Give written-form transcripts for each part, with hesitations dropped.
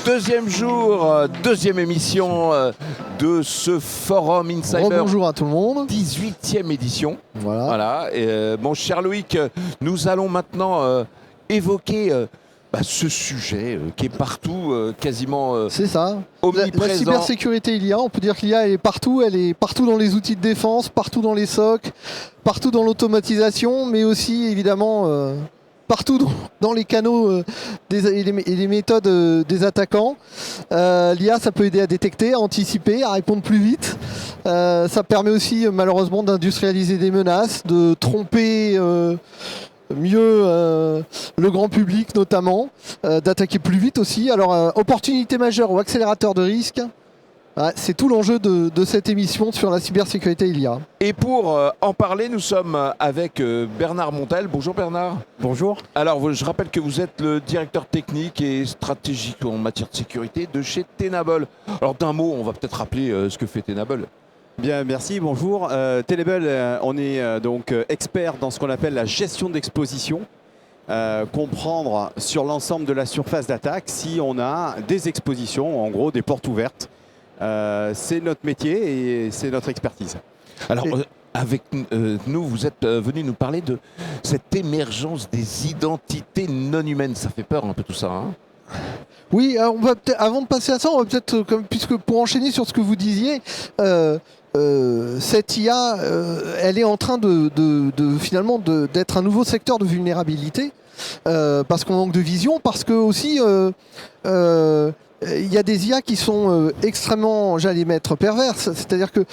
Deuxième jour, deuxième émission de ce Forum Insider. Bonjour à tout le monde. 18e édition. Voilà. Et, mon cher Loïc, nous allons maintenant évoquer ce sujet qui est partout, quasiment c'est ça. omniprésent. La cybersécurité, on peut dire que l'IA est partout dans les outils de défense, partout dans les SOC, partout dans l'automatisation, mais aussi évidemment partout dans les canaux et les méthodes des attaquants. L'IA, ça peut aider à détecter, à anticiper, à répondre plus vite. Ça permet aussi malheureusement d'industrialiser des menaces, de tromper mieux le grand public notamment, d'attaquer plus vite aussi. Alors, opportunité majeure ou accélérateur de risque, c'est tout l'enjeu de cette émission sur la cybersécurité l'IA. Et pour en parler, nous sommes avec Bernard Montel. Bonjour Bernard. Bonjour. Alors, je rappelle que vous êtes le directeur technique et stratégique en matière de sécurité de chez Tenable. Alors, d'un mot, on va peut-être rappeler ce que fait Tenable. Bien, merci, bonjour. Tenable, on est donc expert dans ce qu'on appelle la gestion d'exposition. Comprendre sur l'ensemble de la surface d'attaque si on a des expositions, en gros des portes ouvertes. C'est notre métier et c'est notre expertise. Alors, avec nous, vous êtes venu nous parler de cette émergence des identités non humaines. Ça fait peur un peu tout ça, hein ? Oui, alors on va avant de passer à ça, on va peut-être, puisque pour enchaîner sur ce que vous disiez, cette IA, elle est en train finalement d'être un nouveau secteur de vulnérabilité, parce qu'on manque de vision, parce que aussi il y a des IA qui sont extrêmement, j'allais mettre, perverses. C'est-à-dire que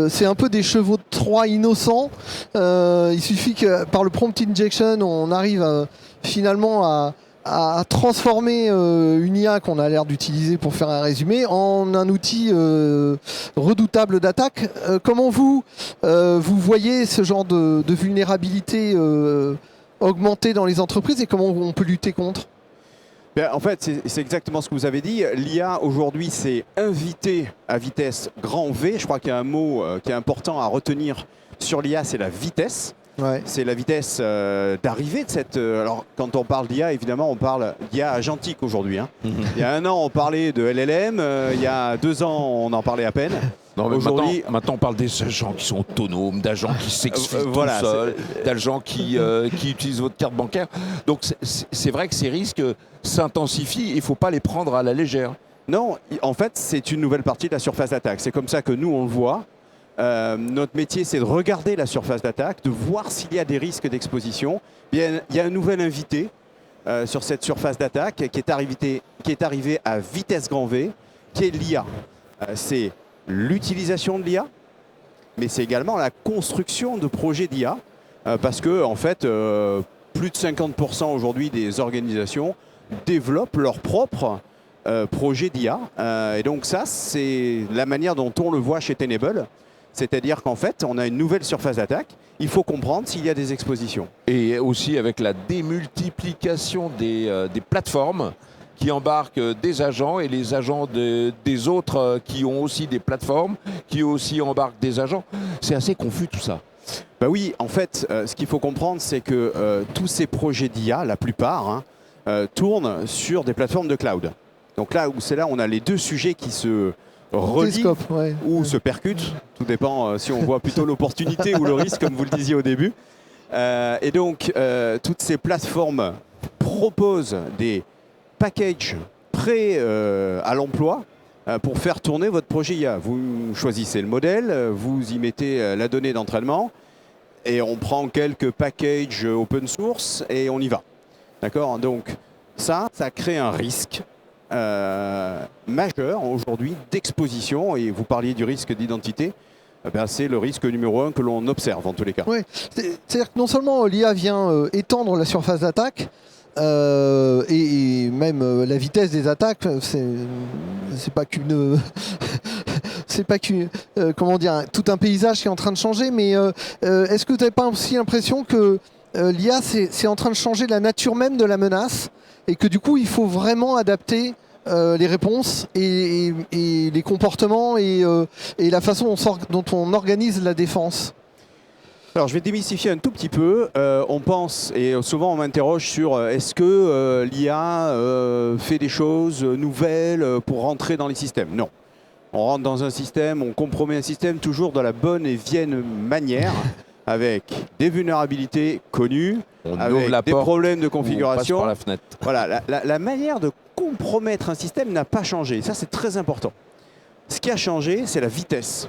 c'est un peu des chevaux de Troie innocents. Il suffit que par le prompt injection, on arrive finalement à transformer une IA qu'on a l'air d'utiliser pour faire un résumé en un outil redoutable d'attaque. Comment vous voyez ce genre de vulnérabilité augmenter dans les entreprises et comment on peut lutter contre ? Bien, en fait, c'est exactement ce que vous avez dit. L'IA aujourd'hui, c'est invité à vitesse grand V. Je crois qu'il y a un mot qui est important à retenir sur l'IA, c'est la vitesse. Ouais. C'est la vitesse d'arrivée de cette... alors, quand on parle d'IA, évidemment, on parle d'IA agentique aujourd'hui. Hein. Il y a un an, on parlait de LLM. Il y a 2 ans, on en parlait à peine. Non, mais aujourd'hui, maintenant, on parle des agents qui sont autonomes, d'agents qui s'exfiltrent voilà, tout seuls, d'agents qui utilisent votre carte bancaire. Donc, c'est vrai que ces risques s'intensifient. Il ne faut pas les prendre à la légère. Non, en fait, c'est une nouvelle partie de la surface d'attaque. C'est comme ça que nous, on le voit. Notre métier, c'est de regarder la surface d'attaque, de voir s'il y a des risques d'exposition. Il y a un nouvel invité sur cette surface d'attaque qui est arrivé à vitesse grand V, qui est l'IA. C'est l'utilisation de l'IA, mais c'est également la construction de projets d'IA, parce que en fait, plus de 50% aujourd'hui des organisations développent leur propre projet d'IA. Et donc ça, c'est la manière dont on le voit chez Tenable. C'est-à-dire qu'en fait, on a une nouvelle surface d'attaque. Il faut comprendre s'il y a des expositions. Et aussi avec la démultiplication des plateformes qui embarquent des agents et les agents des autres qui ont aussi des plateformes, qui aussi embarquent des agents. C'est assez confus tout ça. Bah oui, en fait, ce qu'il faut comprendre, c'est que tous ces projets d'IA, la plupart, tournent sur des plateformes de cloud. Donc là, on a les deux sujets qui se relient ou se percutent. Tout dépend si on voit plutôt l'opportunité ou le risque, comme vous le disiez au début. Et donc, toutes ces plateformes proposent des packages prêts à l'emploi pour faire tourner votre projet IA. Vous choisissez le modèle, vous y mettez la donnée d'entraînement et on prend quelques packages open source et on y va. D'accord ? Donc ça crée un risque majeur aujourd'hui d'exposition, et vous parliez du risque d'identité. C'est le risque numéro 1 que l'on observe en tous les cas. Ouais. C'est-à-dire que non seulement l'IA vient étendre la surface d'attaque, et même la vitesse des attaques, c'est pas qu'une c'est pas comment dire, tout un paysage qui est en train de changer, mais est-ce que tu n'avez pas aussi l'impression que l'IA c'est en train de changer la nature même de la menace et que du coup il faut vraiment adapter les réponses et les comportements et la façon dont on organise la défense? Alors je vais démystifier un tout petit peu. On pense, et souvent on m'interroge sur est-ce que l'IA fait des choses nouvelles pour rentrer dans les systèmes? Non. On rentre dans un système, on compromet un système toujours de la bonne et vienne manière, avec des vulnérabilités connues, avec des problèmes de configuration. On passe par la fenêtre. Voilà, la manière de compromettre un système n'a pas changé. Ça, c'est très important. Ce qui a changé, c'est la vitesse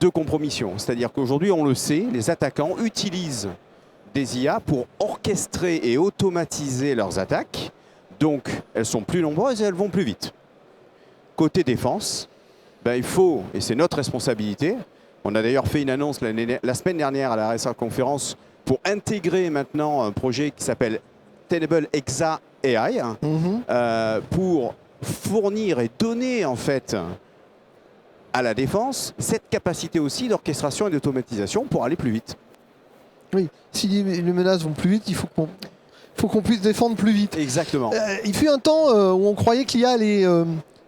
de compromission. C'est-à-dire qu'aujourd'hui, on le sait, les attaquants utilisent des IA pour orchestrer et automatiser leurs attaques. Donc, elles sont plus nombreuses et elles vont plus vite. Côté défense, ben, il faut, et c'est notre responsabilité, on a d'ailleurs fait une annonce la semaine dernière à la RSA Conférence pour intégrer maintenant un projet qui s'appelle Tenable Exa AI, pour fournir et donner en fait à la défense cette capacité aussi d'orchestration et d'automatisation pour aller plus vite. Oui, si les menaces vont plus vite, il faut qu'on puisse défendre plus vite. Exactement. Il fut un temps où on croyait que l'IA allait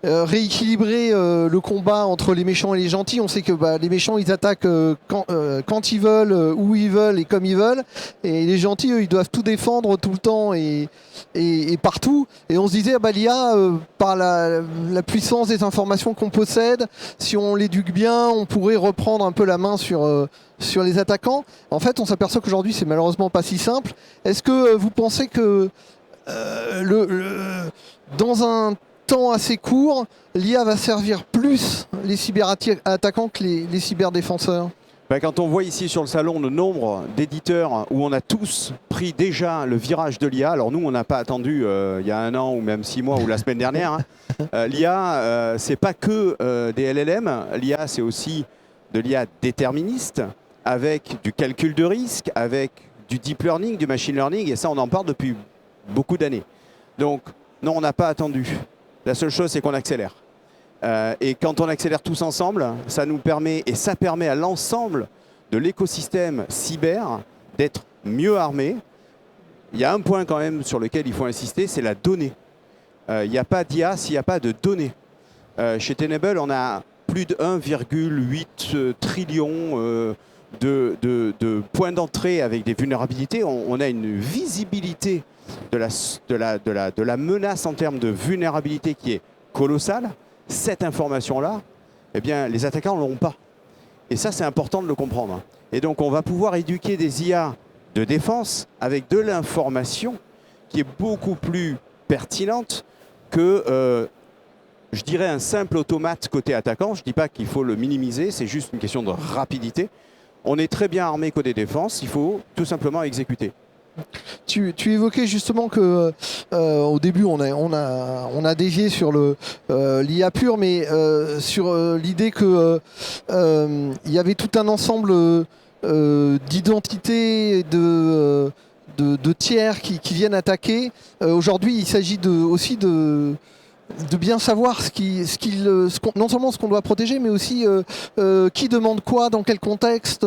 rééquilibrer le combat entre les méchants et les gentils. On sait que les méchants, ils attaquent quand ils veulent, où ils veulent et comme ils veulent. Et les gentils, eux, ils doivent tout défendre tout le temps et partout. Et on se disait, l'IA, par la puissance des informations qu'on possède, si on l'éduque bien, on pourrait reprendre un peu la main sur les attaquants. En fait, on s'aperçoit qu'aujourd'hui, c'est malheureusement pas si simple. Est-ce que vous pensez que dans un temps assez court, l'IA va servir plus les cyberattaquants que les cyberdéfenseurs? Quand on voit ici sur le salon le nombre d'éditeurs où on a tous pris déjà le virage de l'IA, alors nous on n'a pas attendu il y a 1 an ou même 6 mois ou la semaine dernière, l'IA c'est pas que des LLM, l'IA c'est aussi de l'IA déterministe avec du calcul de risque, avec du deep learning, du machine learning, et ça on en parle depuis beaucoup d'années. Donc non, on n'a pas attendu. La seule chose, c'est qu'on accélère. Et quand on accélère tous ensemble, ça nous permet, et ça permet à l'ensemble de l'écosystème cyber d'être mieux armé. Il y a un point quand même sur lequel il faut insister, c'est la donnée. Il n'y a pas d'IA s'il n'y a pas de données. Chez Tenable, on a plus de 1,8 trillion de points d'entrée avec des vulnérabilités. On a une visibilité de la menace en termes de vulnérabilité qui est colossale. Cette information-là, eh bien, les attaquants ne l'ont pas. Et ça, c'est important de le comprendre. Et donc, on va pouvoir éduquer des IA de défense avec de l'information qui est beaucoup plus pertinente que, je dirais, un simple automate côté attaquant. Je ne dis pas qu'il faut le minimiser, c'est juste une question de rapidité. On est très bien armé côté défense, il faut tout simplement exécuter. Tu évoquais justement que au début on a dévié sur l'IA pure, mais sur l'idée que il y avait tout un ensemble d'identités de tiers qui viennent attaquer. Aujourd'hui, il s'agit aussi de bien savoir non seulement ce qu'on doit protéger, mais aussi qui demande quoi, dans quel contexte.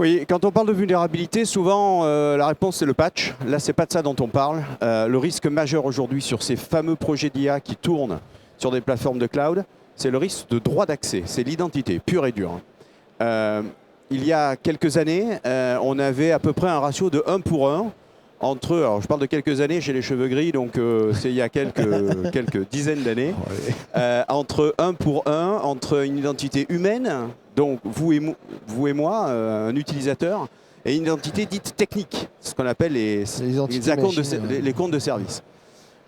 Oui, quand on parle de vulnérabilité, souvent la réponse c'est le patch. Là, c'est pas de ça dont on parle. Le risque majeur aujourd'hui sur ces fameux projets d'IA qui tournent sur des plateformes de cloud, c'est le risque de droit d'accès. C'est l'identité, pure et dure. Il y a quelques années, on avait à peu près un ratio de 1 pour 1 entre, alors je parle de quelques années, j'ai les cheveux gris, donc c'est il y a quelques dizaines d'années, entre 1 pour 1, entre une identité humaine, donc vous et moi, un utilisateur, et une identité dite technique, ce qu'on appelle les comptes de service.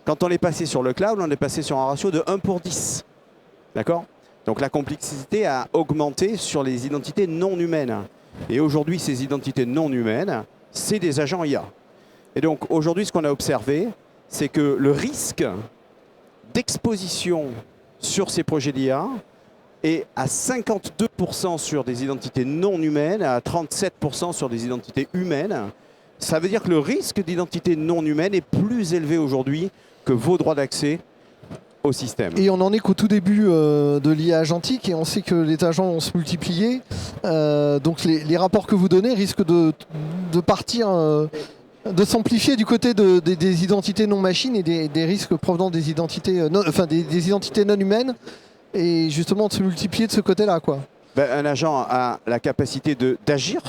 Quand on est passé sur le cloud, on est passé sur un ratio de 1 pour 10. D'accord ? Donc la complexité a augmenté sur les identités non humaines. Et aujourd'hui, ces identités non humaines, c'est des agents IA. Et donc aujourd'hui, ce qu'on a observé, c'est que le risque d'exposition sur ces projets d'IA est à 52% sur des identités non humaines, à 37% sur des identités humaines. Ça veut dire que le risque d'identité non humaine est plus élevé aujourd'hui que vos droits d'accès au système. Et on en est qu'au tout début de l'IA agentique, et on sait que les agents vont se multiplier. Donc les rapports que vous donnez risquent de partir, de s'amplifier du côté des identités non machines et des risques provenant des identités des identités non humaines, et justement de se multiplier de ce côté-là, quoi. Un agent a la capacité d'agir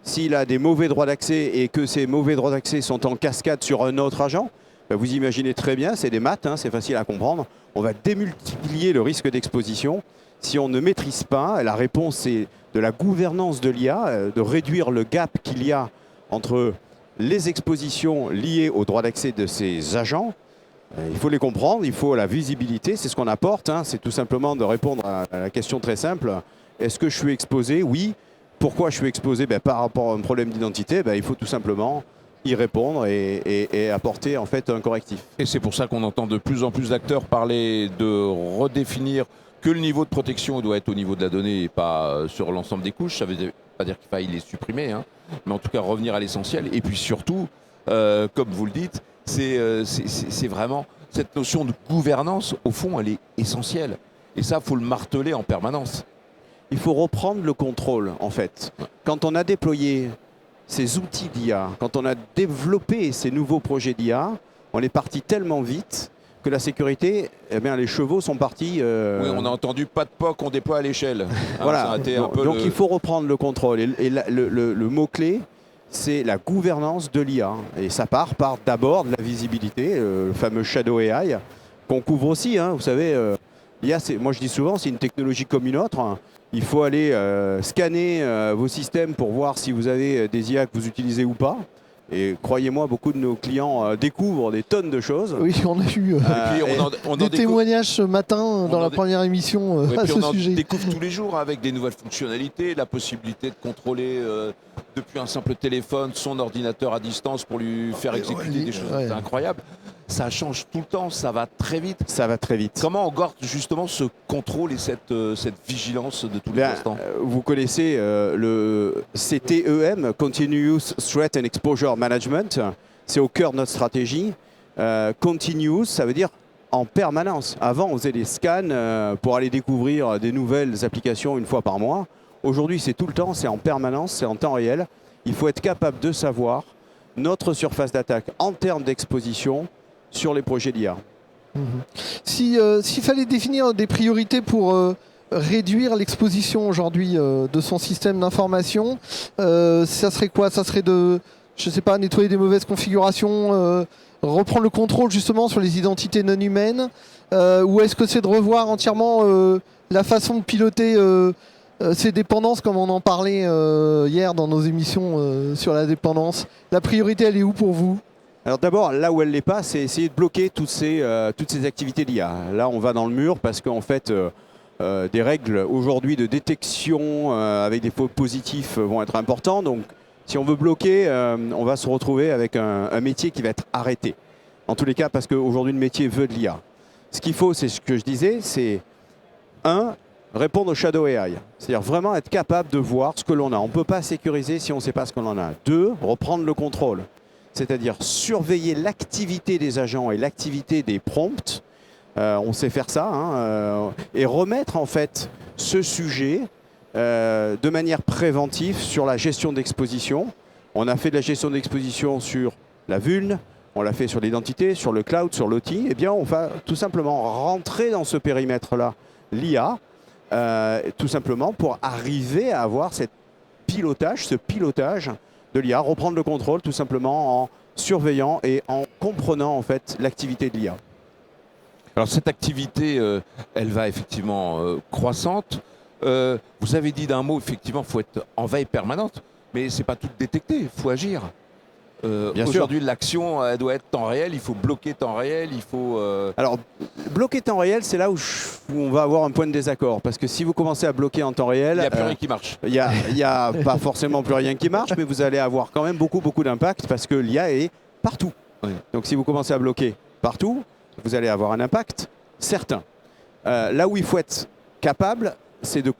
s'il a des mauvais droits d'accès et que ces mauvais droits d'accès sont en cascade sur un autre agent, ben vous imaginez très bien, c'est des maths, hein, c'est facile à comprendre, on va démultiplier le risque d'exposition si on ne maîtrise pas. La réponse, c'est de la gouvernance de l'IA, de réduire le gap qu'il y a entre les expositions liées aux droits d'accès de ces agents. Il faut les comprendre, il faut la visibilité, c'est ce qu'on apporte, hein, c'est tout simplement de répondre à la question très simple. Est-ce que je suis exposé? Oui. Pourquoi je suis exposé? Par rapport à un problème d'identité, il faut tout simplement y répondre et apporter en fait un correctif. Et c'est pour ça qu'on entend de plus en plus d'acteurs parler de redéfinir que le niveau de protection doit être au niveau de la donnée et pas sur l'ensemble des couches. Ça ne veut pas dire qu'il faille les supprimer, hein, mais en tout cas revenir à l'essentiel. Et puis surtout, comme vous le dites, c'est vraiment cette notion de gouvernance, au fond, elle est essentielle. Et ça, il faut le marteler en permanence. Il faut reprendre le contrôle, en fait. Quand on a déployé ces outils d'IA, quand on a développé ces nouveaux projets d'IA, on est parti tellement vite que la sécurité, eh bien, les chevaux sont partis... Oui, on a entendu pas de POC, on déploie à l'échelle. Voilà, donc il faut reprendre le contrôle. Et le mot-clé, c'est la gouvernance de l'IA. Et ça part d'abord de la visibilité, le fameux Shadow AI, qu'on couvre aussi. Hein, vous savez, l'IA, moi je dis souvent, c'est une technologie comme une autre. Il faut aller scanner vos systèmes pour voir si vous avez des IA que vous utilisez ou pas. Et croyez-moi, beaucoup de nos clients découvrent des tonnes de choses. Oui, on a eu des témoignages ce matin dans la première émission à ce sujet. On découvre tous les jours avec des nouvelles fonctionnalités, la possibilité de contrôler depuis un simple téléphone son ordinateur à distance pour lui faire exécuter des choses incroyables. Ça change tout le temps, ça va très vite. Ça va très vite. Comment on garde justement ce contrôle et cette vigilance de tous les instants? Vous connaissez le CTEM, Continuous Threat and Exposure Management. C'est au cœur de notre stratégie. Continuous, ça veut dire en permanence. Avant, on faisait des scans pour aller découvrir des nouvelles applications une fois par mois. Aujourd'hui, c'est tout le temps, c'est en permanence, c'est en temps réel. Il faut être capable de savoir notre surface d'attaque en termes d'exposition sur les projets d'IA. S'il fallait définir des priorités pour réduire l'exposition aujourd'hui de son système d'information, ça serait quoi? Ça serait de, je sais pas, nettoyer des mauvaises configurations, reprendre le contrôle justement sur les identités non humaines, ou est-ce que c'est de revoir entièrement la façon de piloter ces dépendances, comme on en parlait hier dans nos émissions sur la dépendance? La priorité, elle est où pour vous? Alors d'abord, là où elle n'est pas, c'est essayer de bloquer toutes ces activités d'IA. Là, on va dans le mur parce qu'en fait, des règles aujourd'hui de détection avec des faux positifs vont être importants. Donc, si on veut bloquer, on va se retrouver avec un métier qui va être arrêté. En tous les cas, parce qu'aujourd'hui, le métier veut de l'IA. Ce qu'il faut, c'est ce que je disais, c'est répondre au Shadow AI. C'est-à-dire vraiment être capable de voir ce que l'on a. On ne peut pas sécuriser si on ne sait pas ce que l'on a. 2, reprendre le contrôle. C'est-à-dire surveiller l'activité des agents et l'activité des prompts. On sait faire ça. Hein, et remettre en fait ce sujet de manière préventive sur la gestion d'exposition. On a fait de la gestion d'exposition sur la vuln, on l'a fait sur l'identité, sur le cloud, sur l'OT. Eh bien, on va tout simplement rentrer dans ce périmètre-là, l'IA, tout simplement pour arriver à avoir ce pilotage de l'IA, reprendre le contrôle tout simplement en surveillant et en comprenant en fait l'activité de l'IA. Alors cette activité, elle va effectivement croissante. Vous avez dit d'un mot, effectivement, il faut être en veille permanente, mais c'est pas tout détecté, il faut agir. Aujourd'hui, l'action doit être temps réel, il faut bloquer temps réel, il faut... Alors, bloquer temps réel, c'est là où on va avoir un point de désaccord. Parce que si vous commencez à bloquer en temps réel... Il n'y a plus rien qui marche. Il n'y a pas forcément plus rien qui marche, mais vous allez avoir quand même beaucoup d'impact parce que l'IA est partout. Oui. Donc si vous commencez à bloquer partout, vous allez avoir un impact certain. Là où il faut être capable, c'est de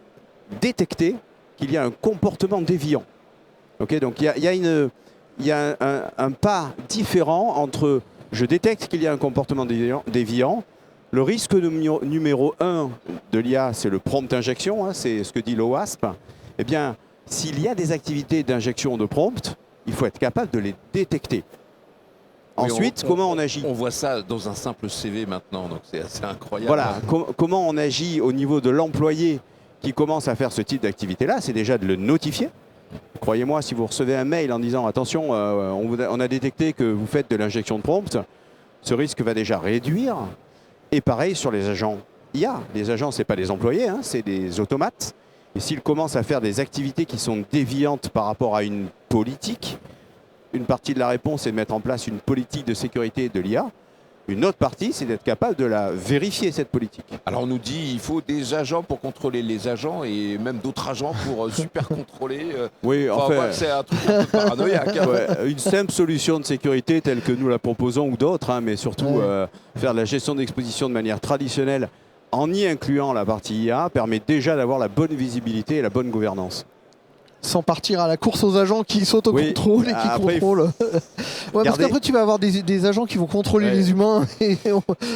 détecter qu'il y a un comportement déviant. Okay, donc il y a un pas différent entre je détecte qu'il y a un comportement déviant. Le risque numéro 1 de l'IA, c'est le prompt injection, hein, c'est ce que dit l'OWASP. Eh bien, s'il y a des activités d'injection de prompt, il faut être capable de les détecter. Ensuite, comment on agit? On voit ça dans un simple CV maintenant, donc c'est assez incroyable. Voilà, comment on agit au niveau de l'employé qui commence à faire ce type d'activité-là, c'est déjà de le notifier. Croyez-moi, si vous recevez un mail en disant attention, on a détecté que vous faites de l'injection de prompt, ce risque va déjà réduire. Et pareil sur les agents IA. Les agents, ce n'est pas des employés, hein, c'est des automates. Et s'ils commencent à faire des activités qui sont déviantes par rapport à une politique, une partie de la réponse est de mettre en place une politique de sécurité de l'IA. Une autre partie, c'est d'être capable de la vérifier, cette politique. Alors on nous dit qu'il faut des agents pour contrôler les agents et même d'autres agents pour super contrôler. Oui, en fait, c'est un truc un peu paranoïaque. Hein. Ouais, une simple solution de sécurité telle que nous la proposons ou d'autres, hein, mais surtout faire de la gestion d'exposition de manière traditionnelle en y incluant la partie IA permet déjà d'avoir la bonne visibilité et la bonne gouvernance. Sans partir à la course aux agents qui s'autocontrôlent et qui contrôlent. Parce qu'après, tu vas avoir des agents qui vont contrôler les humains.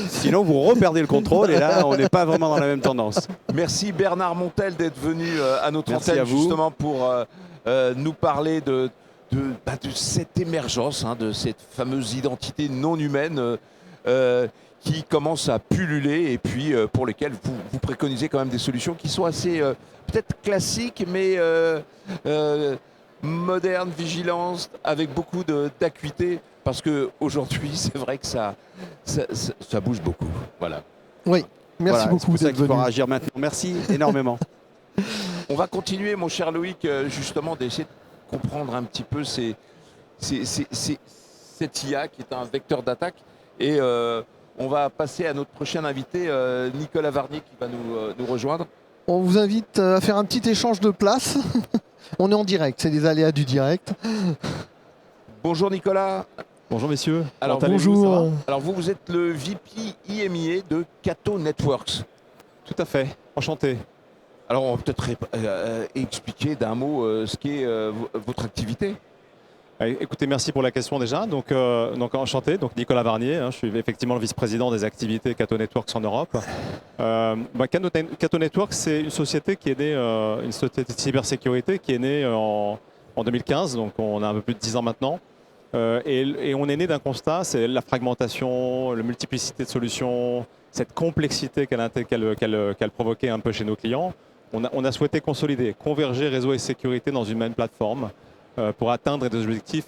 Sinon, vous reperdez le contrôle et là, on n'est pas vraiment dans la même tendance. Merci Bernard Montel d'être venu à notre antenne justement pour nous parler de cette émergence, hein, de cette fameuse identité non humaine qui commence à pulluler et puis pour lesquelles vous préconisez quand même des solutions qui sont assez peut-être classiques mais modernes, vigilance, avec beaucoup d'acuité parce qu'aujourd'hui c'est vrai que ça bouge beaucoup. Voilà. Oui, merci beaucoup. C'est pour ça qu'il faut réagir maintenant. Merci énormément. On va continuer mon cher Loïc justement d'essayer de comprendre un petit peu cette IA qui est un vecteur d'attaque et on va passer à notre prochain invité, Nicolas Varnier, qui va nous rejoindre. On vous invite à faire un petit échange de place. On est en direct, c'est les aléas du direct. Bonjour Nicolas. Bonjour messieurs. Alors bonjour. Alors vous êtes le VP IMIA de Cato Networks. Tout à fait, enchanté. Alors on va peut-être expliquer d'un mot ce qu'est votre activité. Écoutez, merci pour la question déjà. Donc enchanté, donc Nicolas Varnier, hein, je suis effectivement le vice-président des activités Cato Networks en Europe. Cato Networks, c'est une société qui est née, une société de cybersécurité qui est née en 2015, donc on a un peu plus de 10 ans maintenant. Et on est né d'un constat, c'est la fragmentation, la multiplicité de solutions, cette complexité qu'elle provoquait un peu chez nos clients. On a souhaité consolider, converger réseau et sécurité dans une même plateforme. Pour atteindre des objectifs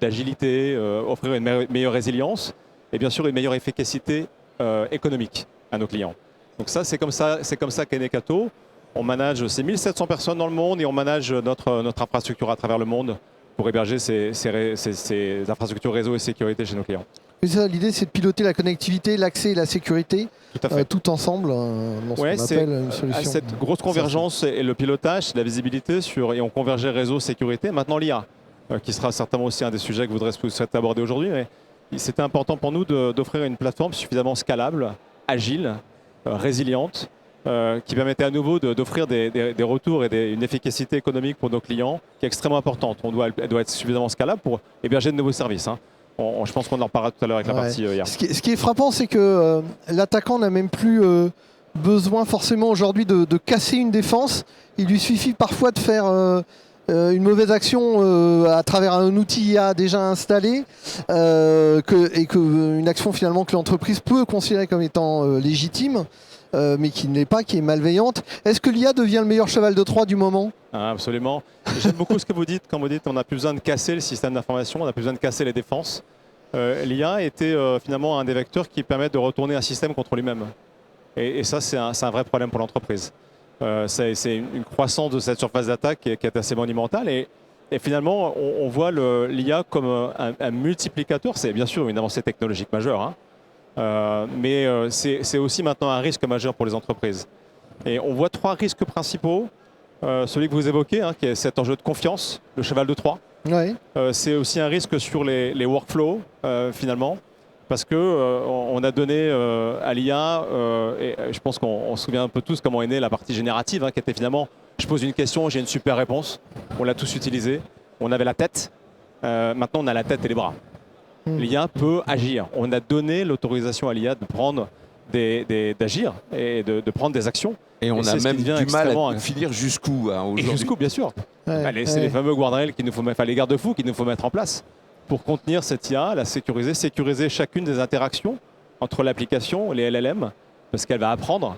d'agilité, offrir une meilleure résilience et bien sûr une meilleure efficacité économique à nos clients. Donc ça, c'est comme ça qu'est né Cato. On manage ces 1700 personnes dans le monde et on manage notre infrastructure à travers le monde pour héberger ces infrastructures réseau et sécurité chez nos clients. L'idée, c'est de piloter la connectivité, l'accès et la sécurité tout ensemble dans ce qu'on appelle une solution. Cette grosse convergence et le pilotage, la visibilité et on convergeait réseau, sécurité. Maintenant l'IA, qui sera certainement aussi un des sujets que vous souhaitez aborder aujourd'hui. C'était important pour nous d'offrir une plateforme suffisamment scalable, agile, résiliente, qui permettait à nouveau d'offrir des retours et une efficacité économique pour nos clients qui est extrêmement importante. Elle doit être suffisamment scalable pour héberger de nouveaux services. Hein. Je pense qu'on en reparlera tout à l'heure avec la partie IA. Ce qui est frappant, c'est que l'attaquant n'a même plus besoin forcément aujourd'hui de casser une défense. Il lui suffit parfois de faire une mauvaise action à travers un outil IA déjà installé et une action finalement que l'entreprise peut considérer comme étant légitime. Mais qui ne l'est pas, qui est malveillante. Est-ce que l'IA devient le meilleur cheval de Troie du moment ? Absolument. J'aime beaucoup ce que vous dites quand vous dites qu'on n'a plus besoin de casser le système d'information, on n'a plus besoin de casser les défenses. L'IA était finalement un des vecteurs qui permettent de retourner un système contre lui-même. Et ça, c'est un vrai problème pour l'entreprise. C'est une croissance de cette surface d'attaque qui est assez monumentale. Et finalement, on voit l'IA comme un multiplicateur. C'est bien sûr une avancée technologique majeure, hein. Mais c'est aussi maintenant un risque majeur pour les entreprises. Et on voit 3 risques principaux. Celui que vous évoquez, hein, qui est cet enjeu de confiance, le cheval de Troie. Ouais. C'est aussi un risque sur les workflows, finalement, parce qu'on a donné à l'IA, et je pense qu'on se souvient un peu tous comment est née la partie générative, hein, qui était finalement, je pose une question, j'ai une super réponse, on l'a tous utilisé, on avait la tête, maintenant on a la tête et les bras. L'IA peut agir. On a donné l'autorisation à l'IA de prendre d'agir et de prendre des actions. Et on a même du mal à finir jusqu'où aujourd'hui. Jusqu'où, bien sûr. C'est les fameux guardrails qu'il nous faut mettre, les garde-fous qu'il nous faut mettre en place pour contenir cette IA, la sécuriser chacune des interactions entre l'application et les LLM, parce qu'elle va apprendre.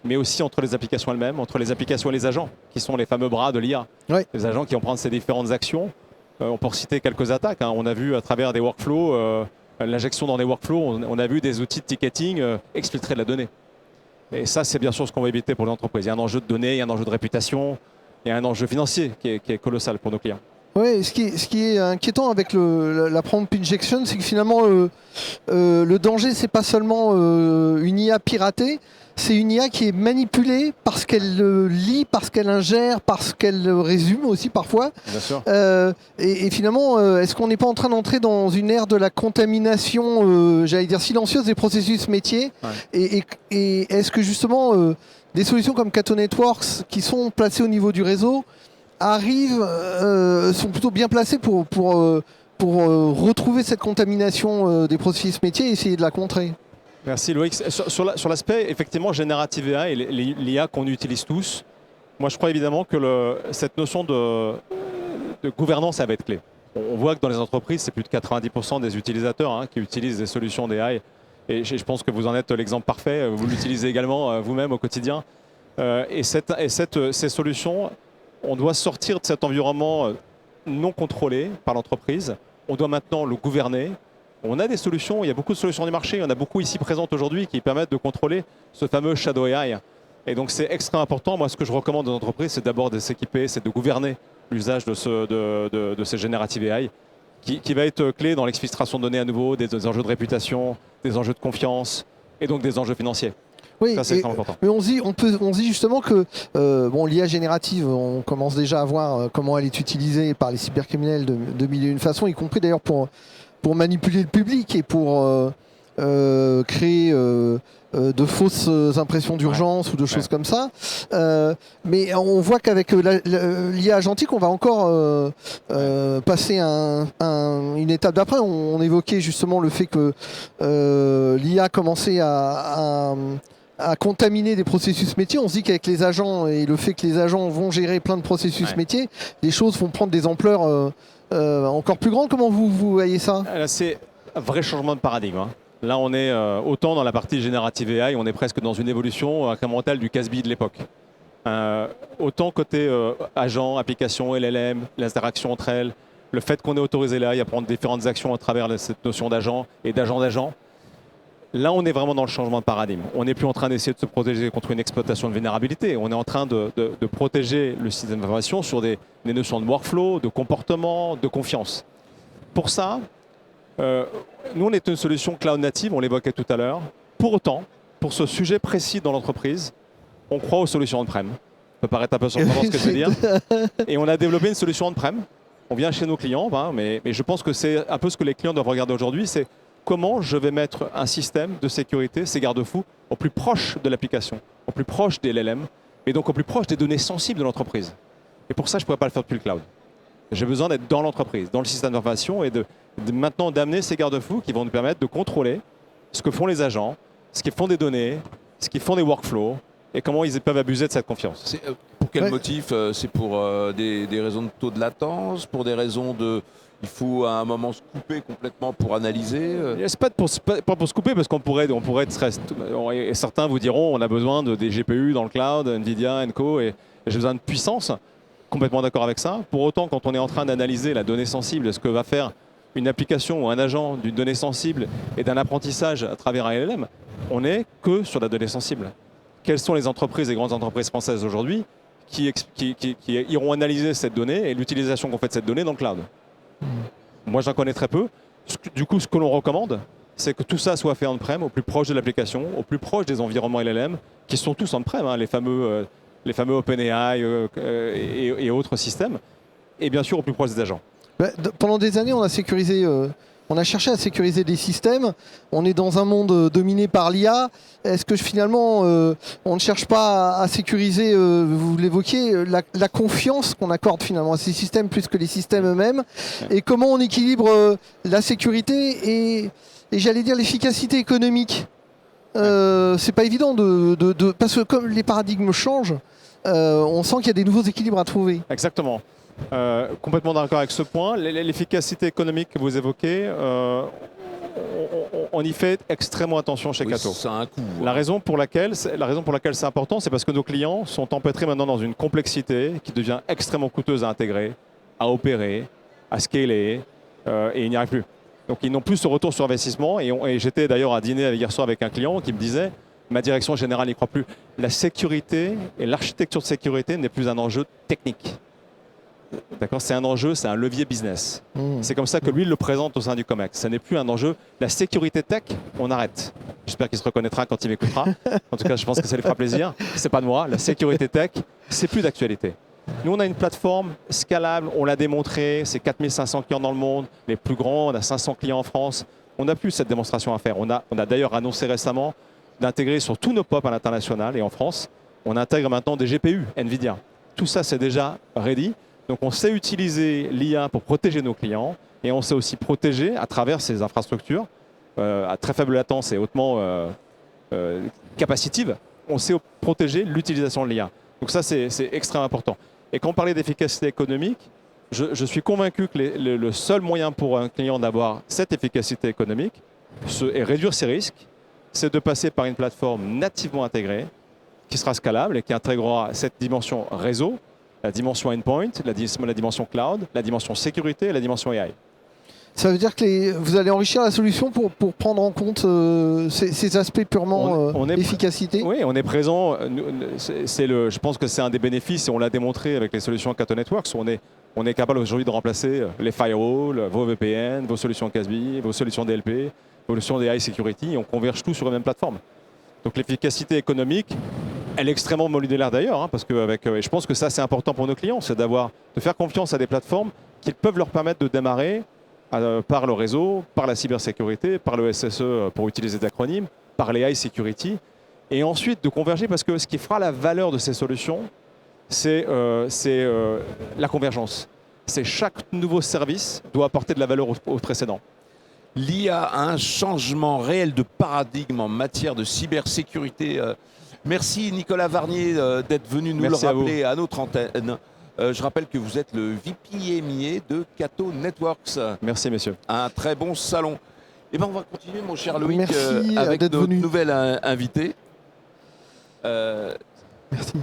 mais aussi entre les applications elles-mêmes, entre les applications et les agents, qui sont les fameux bras de l'IA. Ouais. Les agents qui vont prendre ces différentes actions. On peut citer quelques attaques. On a vu à travers des workflows, l'injection dans des workflows, on a vu des outils de ticketing exfiltrer de la donnée. Et ça, c'est bien sûr ce qu'on va éviter pour les entreprises. Il y a un enjeu de données, il y a un enjeu de réputation, il y a un enjeu financier qui est colossal pour nos clients. Oui, ce qui est inquiétant avec la prompt injection, c'est que finalement le danger, c'est pas seulement une IA piratée, c'est une IA qui est manipulée parce qu'elle lit, parce qu'elle ingère, parce qu'elle résume aussi parfois. Bien sûr. Et finalement, est-ce qu'on n'est pas en train d'entrer dans une ère de la contamination, j'allais dire silencieuse des processus métiers? Et est-ce que justement des solutions comme Cato Networks qui sont placées au niveau du réseau sont plutôt bien placés pour retrouver cette contamination des processus métiers et essayer de la contrer? Merci Loïc. Sur l'aspect effectivement générative AI et l'IA qu'on utilise tous, moi je crois évidemment que cette notion de gouvernance, ça va être clé. On voit que dans les entreprises, c'est plus de 90% des utilisateurs qui utilisent des solutions d'AI. Et je pense que vous en êtes l'exemple parfait. Vous l'utilisez également vous-même au quotidien. Ces solutions, on doit sortir de cet environnement non contrôlé par l'entreprise. On doit maintenant le gouverner. On a des solutions, il y a beaucoup de solutions du marché, il y en a beaucoup ici présentes aujourd'hui qui permettent de contrôler ce fameux shadow AI. Et donc c'est extrêmement important. Moi, ce que je recommande aux entreprises, c'est d'abord de s'équiper, c'est de gouverner l'usage de ces génératives AI, qui va être clé dans l'exfiltration de données à nouveau, des enjeux de réputation, des enjeux de confiance et donc des enjeux financiers. Oui, ça, c'est extrêmement important. Mais on se dit justement que l'IA générative, on commence déjà à voir comment elle est utilisée par les cybercriminels de mille et une façons, y compris d'ailleurs pour manipuler le public et pour créer de fausses impressions d'urgence ou de choses comme ça. Mais on voit qu'avec l'IA agentique, on va encore passer une étape d'après. On évoquait justement le fait que l'IA commençait à contaminer des processus métiers. On se dit qu'avec les agents et le fait que les agents vont gérer plein de processus métiers, les choses vont prendre des ampleurs encore plus grandes. Comment vous voyez ça? C'est un vrai changement de paradigme. Là, on est autant dans la partie générative AI, on est presque dans une évolution incrémentale du CASB de l'époque. Autant côté agent, application, LLM, l'interaction entre elles, le fait qu'on ait autorisé l'AI à prendre différentes actions à travers cette notion d'agent et d'agent-d'agent. Là, on est vraiment dans le changement de paradigme. On n'est plus en train d'essayer de se protéger contre une exploitation de vulnérabilité. On est en train de protéger le système d'information sur des notions de workflow, de comportement, de confiance. Pour ça, nous, on est une solution cloud native, on l'évoquait tout à l'heure. Pour autant, pour ce sujet précis dans l'entreprise, on croit aux solutions on-prem. Ça peut paraître un peu surprenant ce que je veux dire. Et on a développé une solution on-prem. On vient chez nos clients, mais je pense que c'est un peu ce que les clients doivent regarder aujourd'hui, c'est comment je vais mettre un système de sécurité, ces garde-fous, au plus proche de l'application, au plus proche des LLM, et donc au plus proche des données sensibles de l'entreprise. Et pour ça, je ne pourrais pas le faire depuis le cloud. J'ai besoin d'être dans l'entreprise, dans le système d'information, et maintenant d'amener ces garde-fous qui vont nous permettre de contrôler ce que font les agents, ce qu'ils font des données, ce qu'ils font des workflows, et comment ils peuvent abuser de cette confiance. Pour quel motif? C'est pour des raisons de taux de latence, pour des raisons de... Il faut à un moment se couper complètement pour analyser. C'est pas pour se couper, parce qu'on pourrait être stressé. Et certains vous diront on a besoin des GPU dans le cloud, Nvidia, Co. Et j'ai besoin de puissance. Complètement d'accord avec ça. Pour autant, quand on est en train d'analyser la donnée sensible, ce que va faire une application ou un agent d'une donnée sensible et d'un apprentissage à travers un LLM, on n'est que sur la donnée sensible. Quelles sont les entreprises, les grandes entreprises françaises aujourd'hui qui iront analyser cette donnée et l'utilisation qu'on fait de cette donnée dans le cloud? Moi, j'en connais très peu. Du coup, ce que l'on recommande, c'est que tout ça soit fait on-prem, au plus proche de l'application, au plus proche des environnements LLM, qui sont tous on-prem, les fameux OpenAI et autres systèmes, et bien sûr au plus proche des agents. Pendant des années, on a cherché à sécuriser des systèmes. On est dans un monde dominé par l'IA. Est-ce que finalement, on ne cherche pas à sécuriser, vous l'évoquiez, la confiance qu'on accorde finalement à ces systèmes plus que les systèmes eux-mêmes? Et comment on équilibre la sécurité et j'allais dire l'efficacité économique? C'est pas évident parce que comme les paradigmes changent, on sent qu'il y a des nouveaux équilibres à trouver. Exactement. Complètement d'accord avec ce point. L'efficacité économique que vous évoquez, on y fait extrêmement attention chez Oui, Cato. ça a un coût. La raison pour laquelle c'est important, c'est parce que nos clients sont empêtrés maintenant dans une complexité qui devient extrêmement coûteuse à intégrer, à opérer, à scaler, et ils n'y arrivent plus. Donc ils n'ont plus ce retour sur investissement. Et j'étais d'ailleurs à dîner hier soir avec un client qui me disait, ma direction générale n'y croit plus. La sécurité et l'architecture de sécurité n'est plus un enjeu technique. D'accord, c'est un enjeu, c'est un levier business. C'est comme ça que lui il le présente au sein du COMEX. Ce n'est plus un enjeu. La sécurité tech, on arrête. J'espère qu'il se reconnaîtra quand il m'écoutera. En tout cas, je pense que ça lui fera plaisir. C'est pas de moi. La sécurité tech, c'est plus d'actualité. Nous, on a une plateforme scalable. On l'a démontré. C'est 4500 clients dans le monde, les plus grands. On a 500 clients en France. On n'a plus cette démonstration à faire. On a d'ailleurs annoncé récemment d'intégrer sur tous nos POP à l'international et en France. On intègre maintenant des GPU, NVIDIA. Tout ça, c'est déjà ready. Donc on sait utiliser l'IA pour protéger nos clients et on sait aussi protéger à travers ces infrastructures à très faible latence et hautement capacitive. On sait protéger l'utilisation de l'IA. Donc ça, c'est extrêmement important. Et quand on parlait d'efficacité économique, je suis convaincu que le seul moyen pour un client d'avoir cette efficacité économique et réduire ses risques, c'est de passer par une plateforme nativement intégrée qui sera scalable et qui intégrera cette dimension réseau, la dimension endpoint, la dimension cloud, la dimension sécurité et la dimension AI. Ça veut dire que vous allez enrichir la solution pour prendre en compte ces aspects purement efficacité. Oui, on est présent. Je pense que c'est un des bénéfices et on l'a démontré avec les solutions Cato Networks. On est capable aujourd'hui de remplacer les firewalls, vos VPN, vos solutions CASB, vos solutions DLP, vos solutions AI Security. Et on converge tout sur la même plateforme. Donc l'efficacité économique, elle est extrêmement modulaire d'ailleurs, parce que je pense que ça c'est important pour nos clients, c'est de faire confiance à des plateformes qui peuvent leur permettre de démarrer par le réseau, par la cybersécurité, par le SSE pour utiliser des acronymes, par les AI Security, et ensuite de converger parce que ce qui fera la valeur de ces solutions, c'est la convergence. C'est chaque nouveau service doit apporter de la valeur au précédent. L'IA a un changement réel de paradigme en matière de cybersécurité. Merci Nicolas Varnier d'être venu nous Merci le rappeler à notre antenne. Je rappelle que vous êtes le VP EMEA de Cato Networks. Merci messieurs. Un très bon salon. Et ben on va continuer mon cher Loïc avec d'être notre venu. nouvel invité. Merci.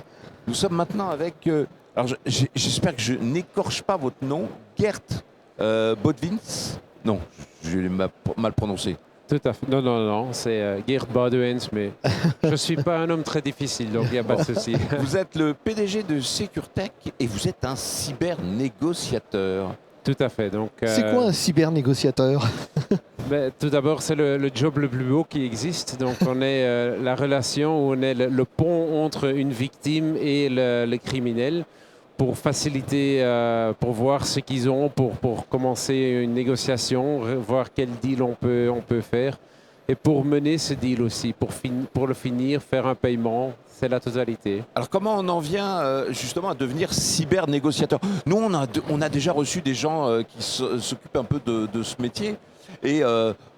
Nous sommes maintenant avec, alors j'espère que je n'écorche pas votre nom, Gert Bodwins. Non, je l'ai mal prononcé. Tout à fait. Non, c'est Geert Bodwins, mais je ne suis pas un homme très difficile, donc il n'y a pas de souci. Vous êtes le PDG de SecureTech et vous êtes un cybernégociateur. Tout à fait. Donc, C'est quoi un cybernégociateur? Tout d'abord, c'est le job le plus beau qui existe. Donc, on est la relation où on est le pont entre une victime et le criminel pour faciliter, pour voir ce qu'ils ont, pour commencer une négociation, voir quel deal on peut faire. Et pour mener ce deal aussi, pour le finir, faire un paiement, c'est la totalité. Alors comment on en vient justement à devenir cybernégociateur? Nous, on a déjà reçu des gens qui s'occupent un peu de ce métier. Et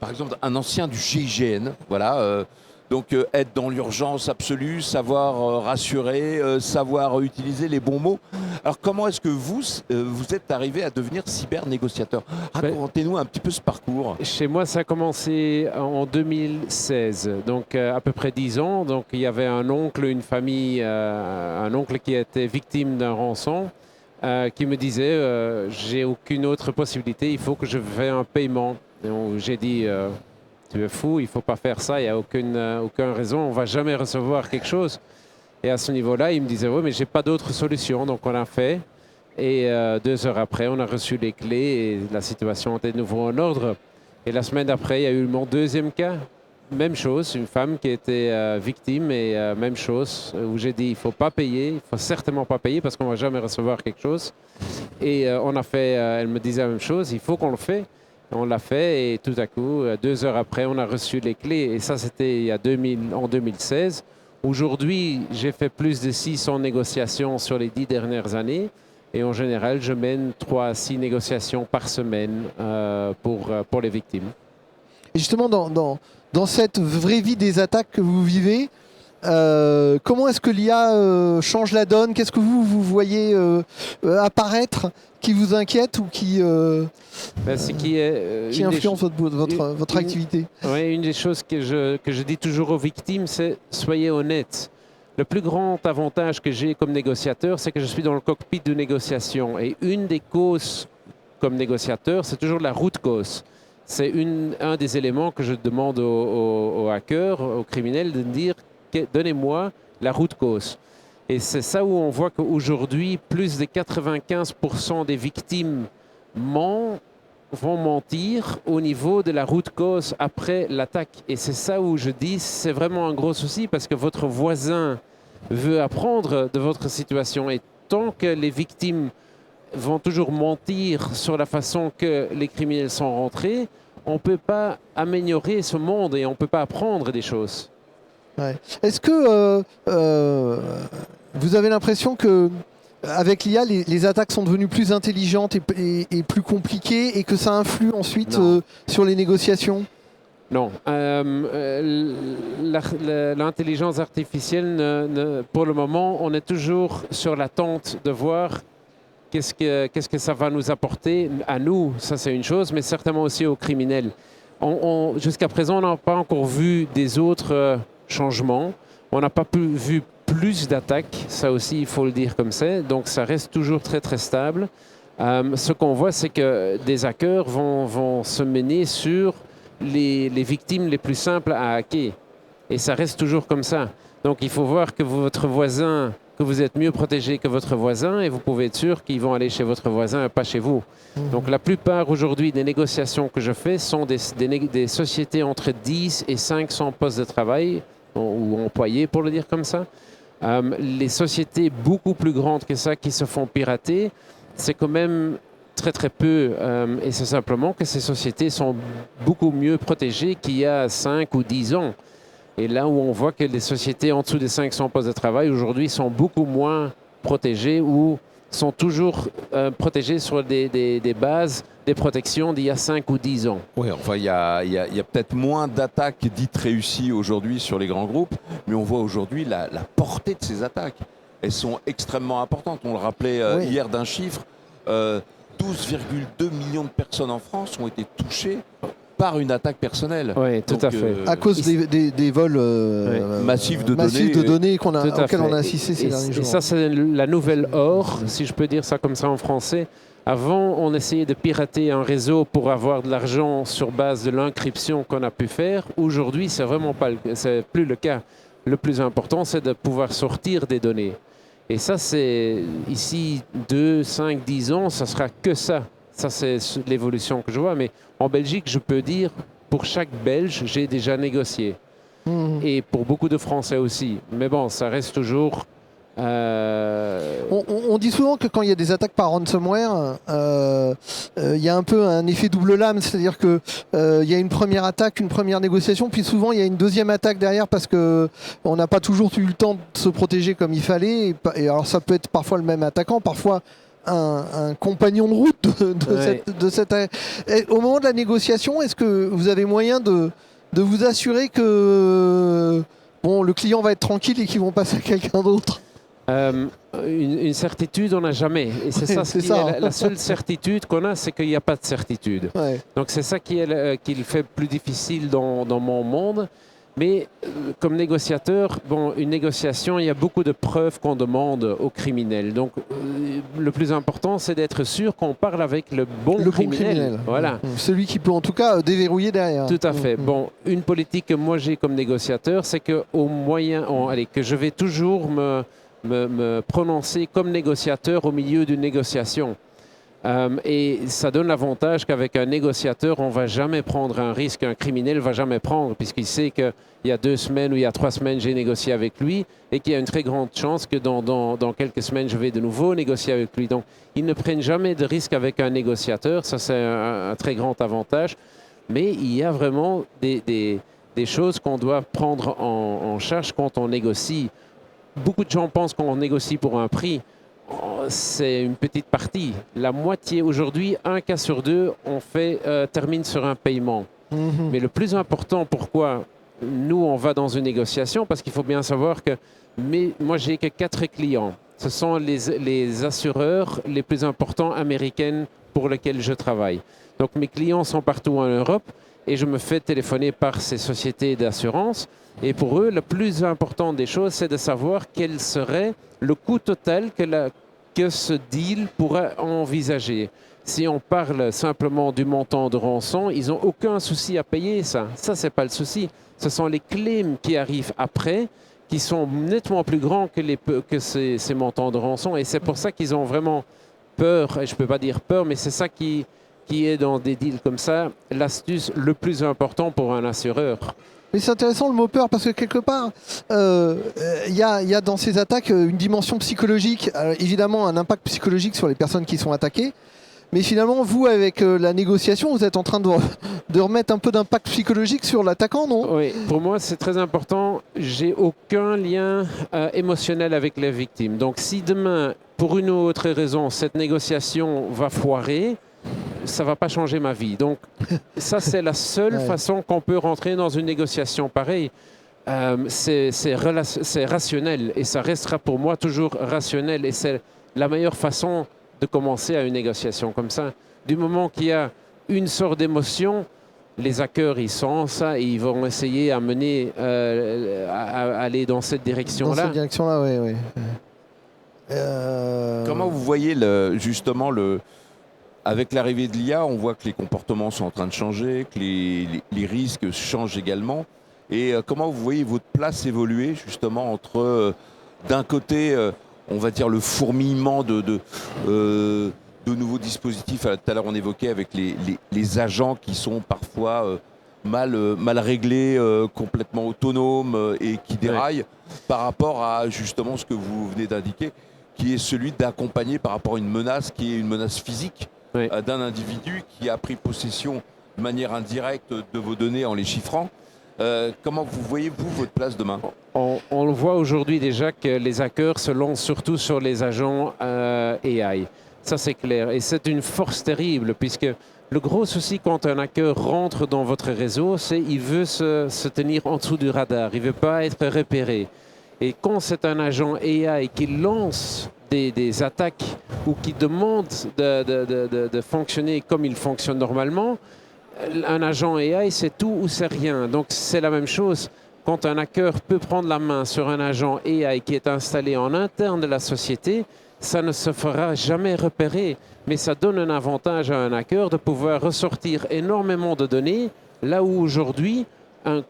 par exemple, un ancien du GIGN, voilà. Donc être dans l'urgence absolue, savoir rassurer, savoir utiliser les bons mots. Alors comment est-ce que vous êtes arrivé à devenir cybernégociateur? Racontez-nous un petit peu ce parcours. Chez moi, ça a commencé en 2016, donc à peu près 10 ans. Donc il y avait un oncle, une famille, un oncle qui était victime d'un rançon, qui me disait j'ai aucune autre possibilité, il faut que je fasse un paiement. Donc j'ai dit tu es fou, il ne faut pas faire ça, il n'y a aucune raison, on ne va jamais recevoir quelque chose. Et à ce niveau-là, il me disait, oui, mais je n'ai pas d'autre solution. Donc on a fait. Et 2 heures après, on a reçu les clés et la situation était de nouveau en ordre. Et la semaine d'après, il y a eu mon deuxième cas. Même chose, une femme qui était victime et même chose, où j'ai dit, il ne faut pas payer, il ne faut certainement pas payer parce qu'on ne va jamais recevoir quelque chose. Et on a fait, elle me disait la même chose, il faut qu'on le fait. On l'a fait et tout à coup, 2 heures après, on a reçu les clés. Et ça, c'était en 2016. Aujourd'hui, j'ai fait plus de 600 négociations sur les 10 dernières années. Et en général, je mène 3 à 6 négociations par semaine pour les victimes. Et justement, dans cette vraie vie des attaques que vous vivez, Comment est-ce que l'IA change la donne? Qu'est-ce que vous voyez apparaître qui vous inquiète ou qui influence votre activité? Oui, une des choses que je dis toujours aux victimes, c'est soyez honnêtes. Le plus grand avantage que j'ai comme négociateur, c'est que je suis dans le cockpit de négociation. Et une des causes comme négociateur, c'est toujours la root cause. C'est un des éléments que je demande aux hackers, aux criminels, de dire donnez-moi la root cause. Et c'est ça où on voit qu'aujourd'hui, plus de 95% des victimes vont mentir au niveau de la root cause après l'attaque. Et c'est ça où je dis c'est vraiment un gros souci parce que votre voisin veut apprendre de votre situation. Et tant que les victimes vont toujours mentir sur la façon que les criminels sont rentrés, on ne peut pas améliorer ce monde et on ne peut pas apprendre des choses. Ouais. Est-ce que vous avez l'impression que avec l'IA, les attaques sont devenues plus intelligentes et plus compliquées et que ça influe ensuite sur les négociations? Non. L'intelligence artificielle, pour le moment, on est toujours sur l'attente de voir qu'est-ce que ça va nous apporter à nous. Ça, c'est une chose, mais certainement aussi aux criminels. Jusqu'à présent, on n'a pas encore vu des autres changements. On n'a pas vu plus d'attaques, ça aussi il faut le dire comme c'est, donc ça reste toujours très très stable. Ce qu'on voit, c'est que des hackers vont se mener sur les victimes les plus simples à hacker, et ça reste toujours comme ça. Donc il faut voir que votre voisin, que vous êtes mieux protégé que votre voisin, et vous pouvez être sûr qu'ils vont aller chez votre voisin et pas chez vous. Donc la plupart aujourd'hui des négociations que je fais sont des sociétés entre 10 et 500 postes de travail, ou employés pour le dire comme ça. Les sociétés beaucoup plus grandes que ça qui se font pirater, c'est quand même très très peu. Et c'est simplement que ces sociétés sont beaucoup mieux protégées qu'il y a 5 ou 10 ans. Et là où on voit que les sociétés en dessous des 500 postes de travail aujourd'hui sont beaucoup moins protégées ou sont toujours protégées sur des bases, des protections d'il y a 5 ou 10 ans. Oui, enfin, il y a peut-être moins d'attaques dites réussies aujourd'hui sur les grands groupes, mais on voit aujourd'hui la portée de ces attaques. Elles sont extrêmement importantes. On le rappelait hier d'un chiffre, 12,2 millions de personnes en France ont été touchées par une attaque personnelle. Oui, tout à fait. À cause des vols massifs de données auxquels on a assisté ces derniers jours. Et ça, c'est la nouvelle or, si je peux dire ça comme ça en français. Avant, on essayait de pirater un réseau pour avoir de l'argent sur base de l'incryption qu'on a pu faire. Aujourd'hui, c'est vraiment pas, c'est plus le cas. Le plus important, c'est de pouvoir sortir des données. Et ça, c'est ici 2, 5, 10 ans, ça sera que ça. Ça, c'est l'évolution que je vois. Mais en Belgique, je peux dire, pour chaque Belge, j'ai déjà négocié. Et pour beaucoup de Français aussi. Mais bon, ça reste toujours... On dit souvent que quand il y a des attaques par ransomware, il y a un peu un effet double lame, c'est-à-dire que il y a une première attaque, une première négociation, puis souvent il y a une deuxième attaque derrière parce que on n'a pas toujours eu le temps de se protéger comme il fallait. Et alors ça peut être parfois le même attaquant, parfois un compagnon de route de cette. Au moment de la négociation, est-ce que vous avez moyen de vous assurer que le client va être tranquille et qu'ils vont passer à quelqu'un d'autre? Une certitude, on n'a jamais. Et c'est ça, la seule certitude qu'on a, c'est qu'il n'y a pas de certitude. Ouais. Donc c'est ça qui le fait plus difficile dans mon monde. Mais comme négociateur, une négociation, il y a beaucoup de preuves qu'on demande aux criminels. Donc le plus important, c'est d'être sûr qu'on parle avec le bon criminel. Voilà. Celui qui peut en tout cas déverrouiller derrière. Tout à fait. Une politique que moi j'ai comme négociateur, c'est que que je vais toujours me prononcer comme négociateur au milieu d'une négociation. Et ça donne l'avantage qu'avec un négociateur, on ne va jamais prendre un risque qu'un criminel ne va jamais prendre, puisqu'il sait qu'il y a 2 semaines ou il y a 3 semaines, j'ai négocié avec lui et qu'il y a une très grande chance que dans quelques semaines, je vais de nouveau négocier avec lui. Donc, ils ne prennent jamais de risque avec un négociateur. Ça, c'est un très grand avantage. Mais il y a vraiment des choses qu'on doit prendre en charge quand on négocie. Beaucoup de gens pensent qu'on négocie pour un prix. C'est une petite partie. La moitié, aujourd'hui, 1 cas sur 2, termine sur un paiement. Mais le plus important, pourquoi nous, on va dans une négociation parce qu'il faut bien savoir que moi, j'ai que 4 clients. Ce sont les assureurs les plus importants américains pour lesquels je travaille. Donc, mes clients sont partout en Europe et je me fais téléphoner par ces sociétés d'assurance. Et pour eux, le plus important des choses, c'est de savoir quel serait le coût total que ce deal pourrait envisager. Si on parle simplement du montant de rançon, ils n'ont aucun souci à payer ça. Ça, ce n'est pas le souci. Ce sont les claims qui arrivent après qui sont nettement plus grands que ces montants de rançon. Et c'est pour ça qu'ils ont vraiment peur, et je ne peux pas dire peur, mais c'est ça qui est dans des deals comme ça, l'astuce le plus important pour un assureur. Mais c'est intéressant le mot peur parce que quelque part, il y a dans ces attaques une dimension psychologique, évidemment un impact psychologique sur les personnes qui sont attaquées. Mais finalement, vous, avec la négociation, vous êtes en train de remettre un peu d'impact psychologique sur l'attaquant, non? Oui, pour moi, c'est très important. J'ai aucun lien émotionnel avec les victimes. Donc, si demain, pour une ou autre raison, cette négociation va foirer, ça ne va pas changer ma vie. Donc, ça, c'est la seule façon qu'on peut rentrer dans une négociation pareille. C'est rationnel et ça restera pour moi toujours rationnel. Et c'est la meilleure façon de commencer à une négociation comme ça. Du moment qu'il y a une sorte d'émotion, les hackers, ils sentent ça et ils vont essayer à mener, à aller dans cette direction-là. Dans cette direction-là, oui. Comment vous voyez justement avec l'arrivée de l'IA, on voit que les comportements sont en train de changer, que les risques changent également. Et comment vous voyez votre place évoluer justement entre, d'un côté, on va dire le fourmillement de nouveaux dispositifs. Tout à l'heure, on évoquait avec les agents qui sont parfois mal réglés, complètement autonomes et qui déraillent par rapport à justement ce que vous venez d'indiquer, qui est celui d'accompagner par rapport à une menace qui est une menace physique d'un individu qui a pris possession de manière indirecte de vos données en les chiffrant. Comment vous voyez-vous votre place demain? On le voit aujourd'hui déjà que les hackers se lancent surtout sur les agents AI. Ça, c'est clair. Et c'est une force terrible puisque le gros souci quand un hacker rentre dans votre réseau, c'est qu'il veut se tenir en dessous du radar. Il ne veut pas être repéré. Et quand c'est un agent AI qui lance des attaques ou qui demande de fonctionner comme il fonctionne normalement, un agent AI, c'est tout ou c'est rien. Donc, c'est la même chose. Quand un hacker peut prendre la main sur un agent AI qui est installé en interne de la société, ça ne se fera jamais repérer. Mais ça donne un avantage à un hacker de pouvoir ressortir énormément de données, là où aujourd'hui, un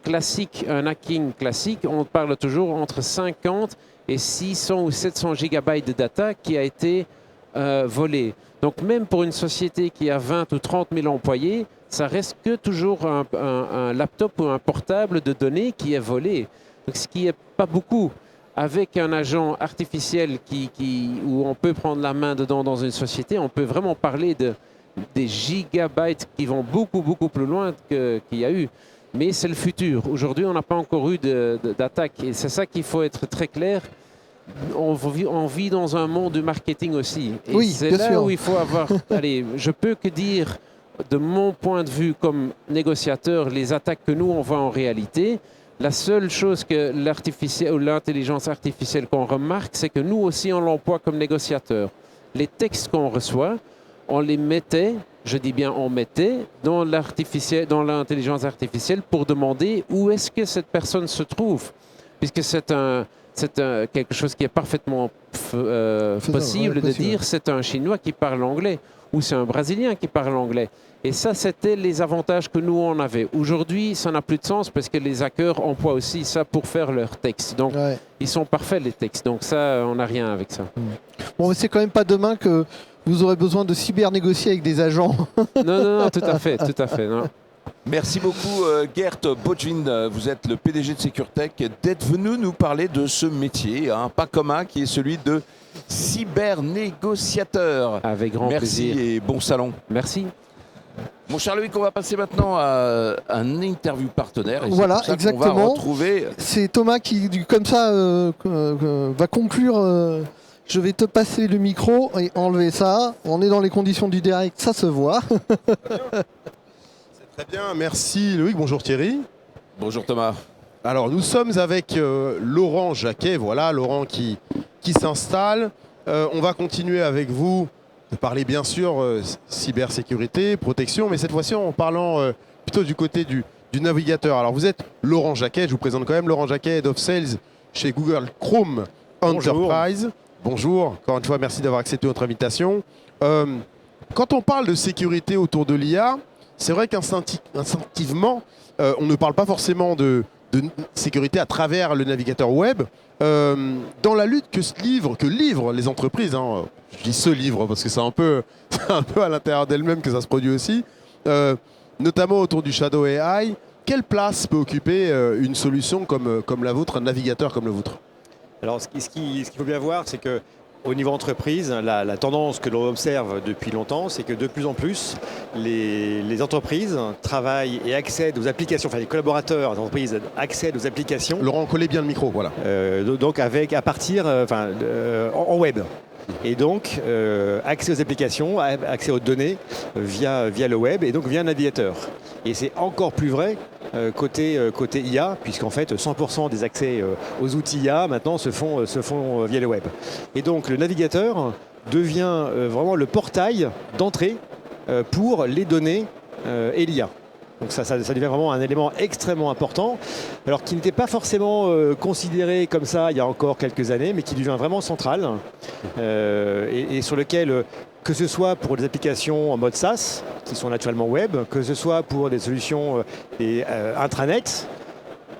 hacking classique, on parle toujours entre 50 et 600 ou 700 gigabytes de data qui a été volé. Donc même pour une société qui a 20 ou 30 000 employés, ça reste que toujours un laptop ou un portable de données qui est volé. Donc, ce qui n'est pas beaucoup. Avec un agent artificiel où on peut prendre la main dedans dans une société, on peut vraiment parler des gigabytes qui vont beaucoup, beaucoup plus loin qu'il y a eu. Mais c'est le futur. Aujourd'hui, on n'a pas encore eu d'attaque. Et c'est ça qu'il faut être très clair. On vit dans un monde du marketing aussi. Et oui, c'est là sûr. Où il faut avoir... Allez, je peux que dire, de mon point de vue comme négociateur, les attaques que nous, on voit en réalité, la seule chose que l'intelligence artificielle qu'on remarque, c'est que nous aussi, on l'emploie comme négociateur. Les textes qu'on reçoit, on les mettait, je dis bien on mettait, dans l'intelligence artificielle pour demander où est-ce que cette personne se trouve. Puisque c'est quelque chose qui est parfaitement possible de dire, c'est un Chinois qui parle anglais ou c'est un Brésilien qui parle anglais. Et ça, c'était les avantages que nous, on avait. Aujourd'hui, ça n'a plus de sens parce que les hackers emploient aussi ça pour faire leurs textes. Donc, ils sont parfaits, les textes. Donc ça, on n'a rien avec ça. Bon, mais c'est quand même pas demain que vous aurez besoin de cyber-négocier avec des agents. Non, tout à fait, non. Merci beaucoup Gert Bojvin, vous êtes le PDG de SecureTech, d'être venu nous parler de ce métier, pas commun, qui est celui de cybernégociateur. Avec grand plaisir. Merci et bon salon. Merci. Mon cher Loïc, on va passer maintenant à un interview partenaire. Et voilà, c'est exactement. On va retrouver... C'est Thomas qui, comme ça, va conclure. Je vais te passer le micro et enlever ça. On est dans les conditions du direct, ça se voit. Très bien, merci Loïc, bonjour Thierry. Bonjour Thomas. Alors, nous sommes avec Laurent Jacquet. Voilà, Laurent qui s'installe. On va continuer avec vous de parler, bien sûr, cybersécurité, protection, mais cette fois-ci en parlant plutôt du côté du navigateur. Alors, vous êtes Laurent Jacquet. Je vous présente quand même Laurent Jacquet, Head of Sales chez Google Chrome Enterprise. Bonjour. Encore une fois, merci d'avoir accepté notre invitation. Quand on parle de sécurité autour de l'IA, c'est vrai qu'instinctivement, on ne parle pas forcément de sécurité à travers le navigateur web. Dans la lutte que livrent les entreprises, hein, je dis ce livre parce que c'est un peu à l'intérieur d'elles-mêmes que ça se produit aussi, notamment autour du Shadow AI, quelle place peut occuper une solution comme la vôtre, un navigateur comme le vôtre? Alors, ce qu'il faut bien voir, c'est que au niveau entreprise, la tendance que l'on observe depuis longtemps, c'est que de plus en plus, les entreprises travaillent et accèdent aux applications, enfin les collaborateurs des entreprises accèdent aux applications. Laurent, collez bien le micro, voilà. Donc à partir, en web. Et donc, accès aux applications, accès aux données via le web et donc via un navigateur. Et c'est encore plus vrai côté IA, puisqu'en fait 100% des accès aux outils IA maintenant se font via le web. Et donc le navigateur devient vraiment le portail d'entrée pour les données et l'IA. Donc ça devient vraiment un élément extrêmement important, alors qui n'était pas forcément considéré comme ça il y a encore quelques années, mais qui devient vraiment central et sur lequel, que ce soit pour des applications en mode SaaS, qui sont naturellement web, que ce soit pour des solutions intranet,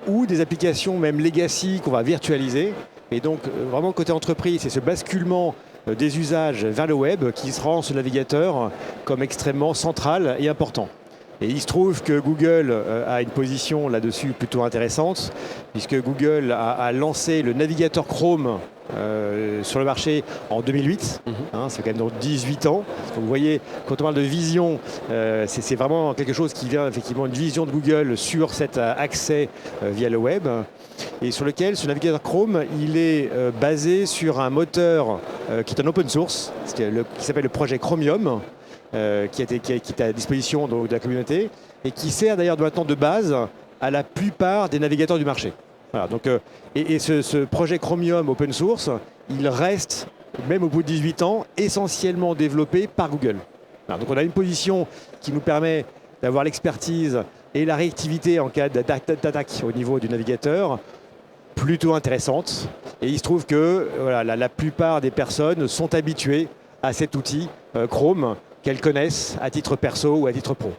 ou des applications même legacy qu'on va virtualiser. Et donc vraiment côté entreprise, c'est ce basculement des usages vers le web qui se rend ce navigateur comme extrêmement central et important. Et il se trouve que Google a une position là-dessus plutôt intéressante, puisque Google a lancé le navigateur Chrome sur le marché en 2008. C'est quand même dans 18 ans. Donc vous voyez, quand on parle de vision, c'est vraiment quelque chose qui vient effectivement une vision de Google sur cet accès via le web. Et sur lequel ce navigateur Chrome, il est basé sur un moteur qui est un open source, qui s'appelle le projet Chromium. Qui est à disposition de la communauté et qui sert d'ailleurs maintenant de base à la plupart des navigateurs du marché. Voilà, donc, ce projet Chromium open source, il reste, même au bout de 18 ans, essentiellement développé par Google. Voilà, donc on a une position qui nous permet d'avoir l'expertise et la réactivité en cas d'attaque au niveau du navigateur, plutôt intéressante. Et il se trouve que voilà, la plupart des personnes sont habituées à cet outil Chrome, qu'elles connaissent à titre perso ou à titre pro.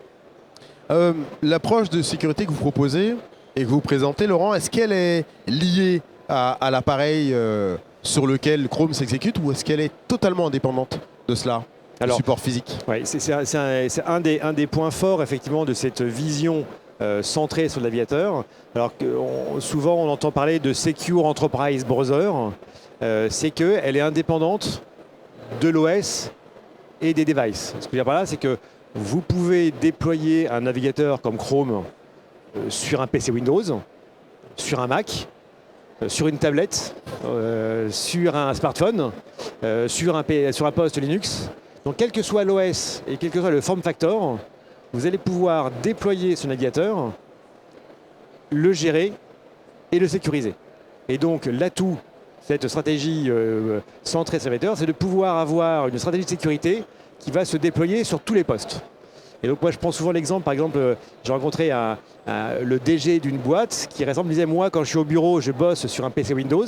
L'approche de sécurité que vous proposez et que vous présentez, Laurent, est-ce qu'elle est liée à l'appareil sur lequel Chrome s'exécute ou est-ce qu'elle est totalement indépendante de cela, du support physique? Oui, c'est un des points forts effectivement de cette vision centrée sur le navigateur. Alors que souvent on entend parler de Secure Enterprise Browser, c'est qu'elle est indépendante de l'OS et des devices. Ce que je veux dire par là, c'est que vous pouvez déployer un navigateur comme Chrome sur un PC Windows, sur un Mac, sur une tablette, sur un smartphone, sur un poste Linux. Donc quel que soit l'OS et quel que soit le form factor, vous allez pouvoir déployer ce navigateur, le gérer et le sécuriser. Et donc l'atout, cette stratégie centrée sur le navigateur, c'est de pouvoir avoir une stratégie de sécurité qui va se déployer sur tous les postes. Et donc moi je prends souvent l'exemple, par exemple, j'ai rencontré le DG d'une boîte qui récemment me disait, moi quand je suis au bureau, je bosse sur un PC Windows,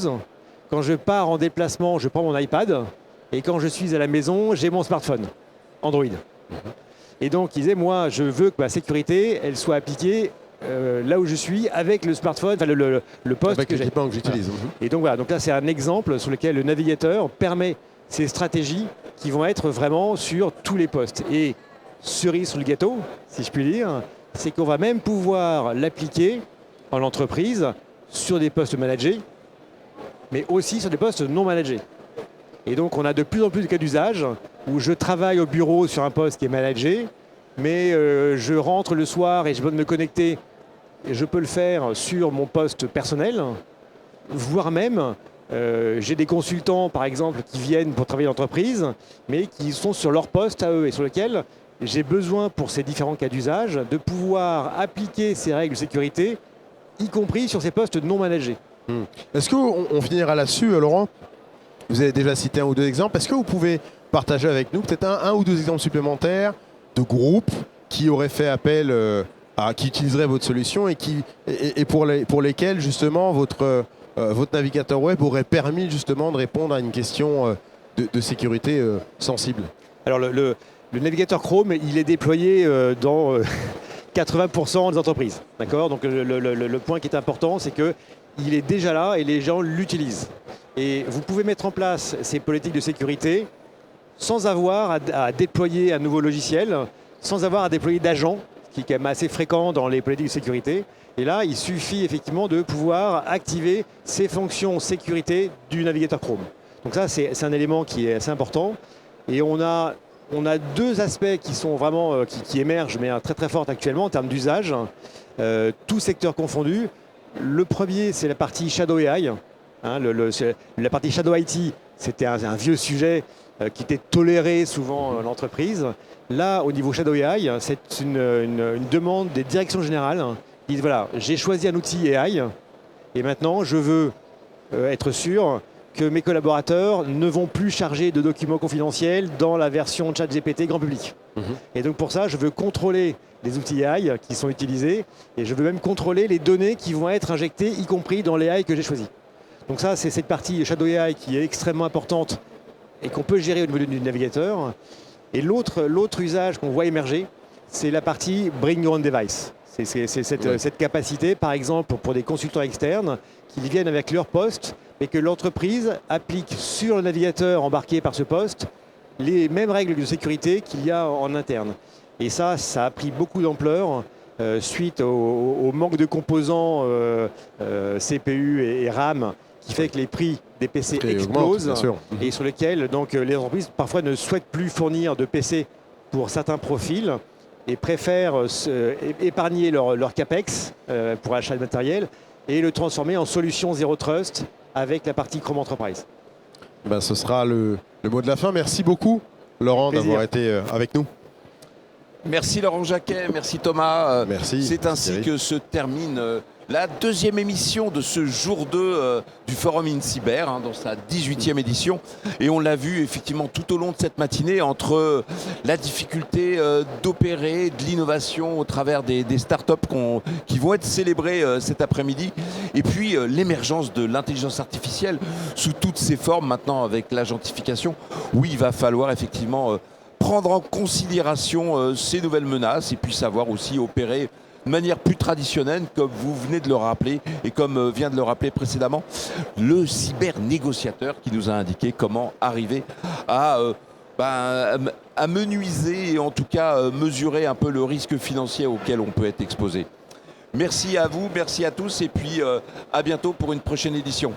quand je pars en déplacement, je prends mon iPad, et quand je suis à la maison, j'ai mon smartphone, Android. Et donc il disait, moi je veux que ma sécurité, elle soit appliquée là où je suis avec le smartphone, enfin le poste avec l'équipement que j'utilise. Voilà. Et donc voilà, donc là c'est un exemple sur lequel le navigateur permet ces stratégies qui vont être vraiment sur tous les postes. Et cerise sur le gâteau, si je puis dire, c'est qu'on va même pouvoir l'appliquer en entreprise sur des postes managés, mais aussi sur des postes non managés. Et donc on a de plus en plus de cas d'usage où je travaille au bureau sur un poste qui est managé, mais je rentre le soir et je veux me connecter, et je peux le faire sur mon poste personnel, voire même j'ai des consultants par exemple qui viennent pour travailler en entreprise, mais qui sont sur leur poste à eux et sur lequel j'ai besoin pour ces différents cas d'usage de pouvoir appliquer ces règles de sécurité, y compris sur ces postes non managés. Est-ce qu'on finira là-dessus, Laurent? Vous avez déjà cité un ou deux exemples. Est-ce que vous pouvez partager avec nous peut-être un ou deux exemples supplémentaires de groupes qui auraient fait appel qui utiliseraient votre solution et pour lesquels justement votre navigateur web aurait permis justement de répondre à une question de sécurité sensible? Alors le navigateur Chrome, il est déployé dans 80% des entreprises. D'accord. Donc le point qui est important, c'est qu'il est déjà là et les gens l'utilisent. Et vous pouvez mettre en place ces politiques de sécurité sans avoir à déployer un nouveau logiciel, sans avoir à déployer d'agents, ce qui est quand même assez fréquent dans les politiques de sécurité. Et là, il suffit effectivement de pouvoir activer ces fonctions sécurité du navigateur Chrome. Donc ça, c'est un élément qui est assez important. Et on a deux aspects qui sont vraiment qui émergent, mais très très fortes actuellement en termes d'usage, tout secteur confondu. Le premier, c'est la partie Shadow AI. Hein, la partie Shadow IT, c'était un vieux sujet qui était toléré souvent dans l'entreprise. Là, au niveau Shadow AI, c'est une demande des directions générales qui disent voilà, j'ai choisi un outil AI et maintenant je veux être sûr que mes collaborateurs ne vont plus charger de documents confidentiels dans la version ChatGPT grand public. Et donc pour ça, je veux contrôler les outils AI qui sont utilisés et je veux même contrôler les données qui vont être injectées, y compris dans les AI que j'ai choisis. Donc ça, c'est cette partie Shadow AI qui est extrêmement importante et qu'on peut gérer au niveau du navigateur. Et l'autre usage qu'on voit émerger, c'est la partie Bring Your Own Device. C'est cette capacité, par exemple, pour des consultants externes qui viennent avec leur poste et que l'entreprise applique sur le navigateur embarqué par ce poste les mêmes règles de sécurité qu'il y a en interne. Et ça a pris beaucoup d'ampleur suite au manque de composants CPU et RAM qui fait que les prix des PC explosent et sur lesquels donc, les entreprises parfois ne souhaitent plus fournir de PC pour certains profils et préfèrent épargner leur CAPEX pour achat de matériel et le transformer en solution Zero Trust avec la partie Chrome Enterprise. Ce sera le mot de la fin. Merci beaucoup, Laurent, d'avoir été avec nous. Merci Laurent Jacquet, merci Thomas. Merci. C'est ainsi que se termine la deuxième émission de ce jour 2 du Forum InCyber, dans sa 18e édition. Et on l'a vu effectivement tout au long de cette matinée entre la difficulté d'opérer de l'innovation au travers des startups qui vont être célébrées cet après-midi. Et puis l'émergence de l'intelligence artificielle sous toutes ses formes maintenant avec l'agentification, où il va falloir effectivement prendre en considération ces nouvelles menaces et puis savoir aussi opérer de manière plus traditionnelle, comme vous venez de le rappeler et comme vient de le rappeler précédemment, le cybernégociateur qui nous a indiqué comment arriver à menuiser et en tout cas mesurer un peu le risque financier auquel on peut être exposé. Merci à vous, merci à tous et puis à bientôt pour une prochaine édition.